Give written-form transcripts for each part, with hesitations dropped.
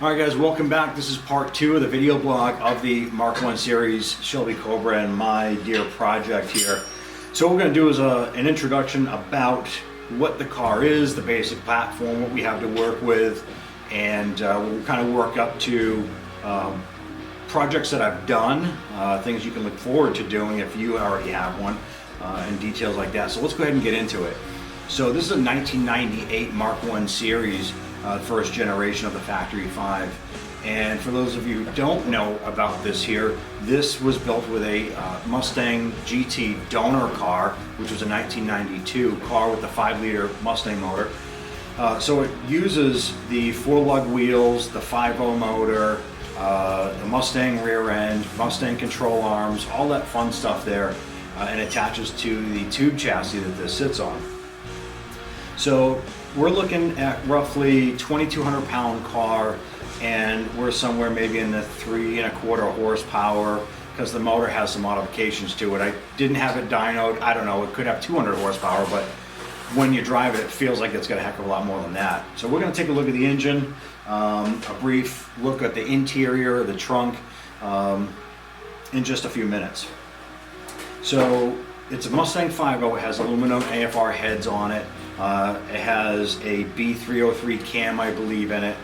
Alright guys, welcome back. This is part 2 of the video blog of the Mark 1 series, Shelby Cobra and my dear project here. So what we're going to do is an introduction about what the car is, the basic platform, what we have to work with, and we'll kind of work up to projects that I've done, things you can look forward to doing if you already have one, and details like that. So let's go ahead and get into it. So this is a 1998 Mark 1 series. First generation of the Factory 5. And for those of you who don't know about this here, this was built with a Mustang GT donor car, which was a 1992 car with the 5-liter Mustang motor. So it uses the 4-lug wheels, the 5.0 motor, the Mustang rear end, Mustang control arms, all that fun stuff there, and attaches to the tube chassis that this sits on. So we're looking at roughly 2,200 pound car, and we're somewhere maybe in the 3.25 horsepower because the motor has some modifications to it. I didn't have it dynoed. I don't know, it could have 200 horsepower, but when you drive it, it feels like it's got a heck of a lot more than that. So we're going to take a look at the engine, a brief look at the interior, the trunk, in just a few minutes. So it's a Mustang 5.0. It has aluminum AFR heads on it. It has a B303 cam, I believe, in it,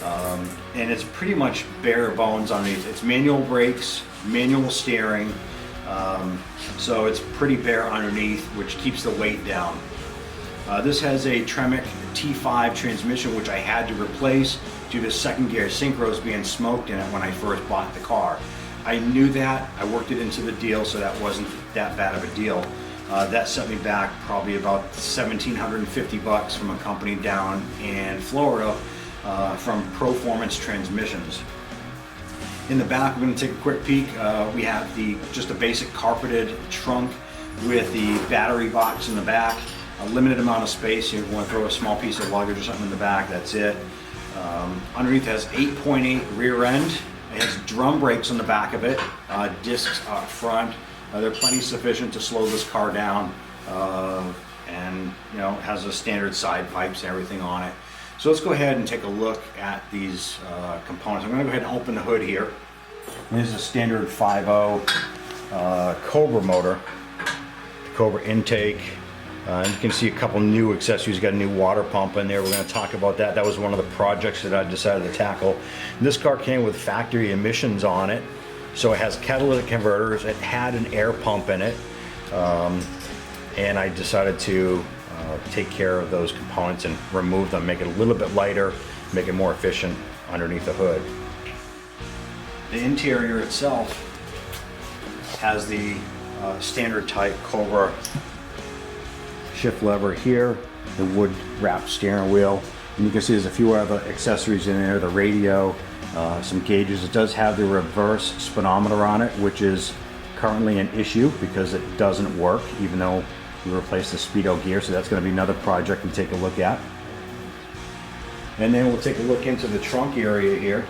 and it's pretty much bare bones underneath. It's manual brakes, manual steering, so it's pretty bare underneath, which keeps the weight down. This has a Tremec T5 transmission, which I had to replace due to second gear synchros being smoked in it when I first bought the car. I knew that. I worked it into the deal, so that wasn't that bad of a deal. That set me back probably about $1,750 from a company down in Florida from Performance Transmissions. In the back, we're going to take a quick peek. We have just a basic carpeted trunk with the battery box in the back. A limited amount of space. You want to throw a small piece of luggage or something in the back, that's it. Underneath has 8.8 rear end. It has drum brakes on the back of it, discs up front. They're plenty sufficient to slow this car down, and it has a standard side pipes and everything on it. So let's go ahead and take a look at these components. I'm going to go ahead and open the hood here. This is a standard 5.0 Cobra motor, the Cobra intake. You can see a couple new accessories. Got a new water pump in there. We're going to talk about that. That was one of the projects that I decided to tackle. And this car came with factory emissions on it. So it has catalytic converters. It had an air pump in it, and I decided to take care of those components and remove them, make it a little bit lighter, make it more efficient underneath the hood. The interior itself has the standard type Cobra shift lever here, the wood wrapped steering wheel, and you can see there's a few other accessories in there, the radio, some gauges. It does have the reverse speedometer on it, which is currently an issue because it doesn't work even though we replaced the speedo gear, so that's going to be another project we take a look at. And then we'll take a look into the trunk area here.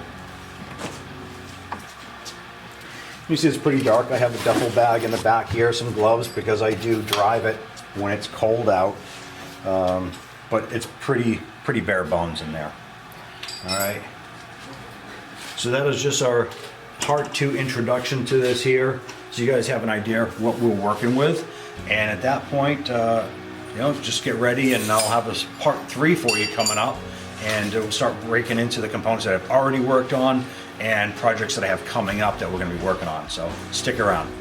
You see it's pretty dark. I have a duffel bag in the back here, some gloves because I do drive it when it's cold out, but it's pretty bare bones in there. All right. So that is just our part 2 introduction to this here, so you guys have an idea of what we're working with. And at that point, just get ready, and I'll have a part 3 for you coming up, and we'll start breaking into the components that I've already worked on and projects that I have coming up that we're going to be working on. So stick around.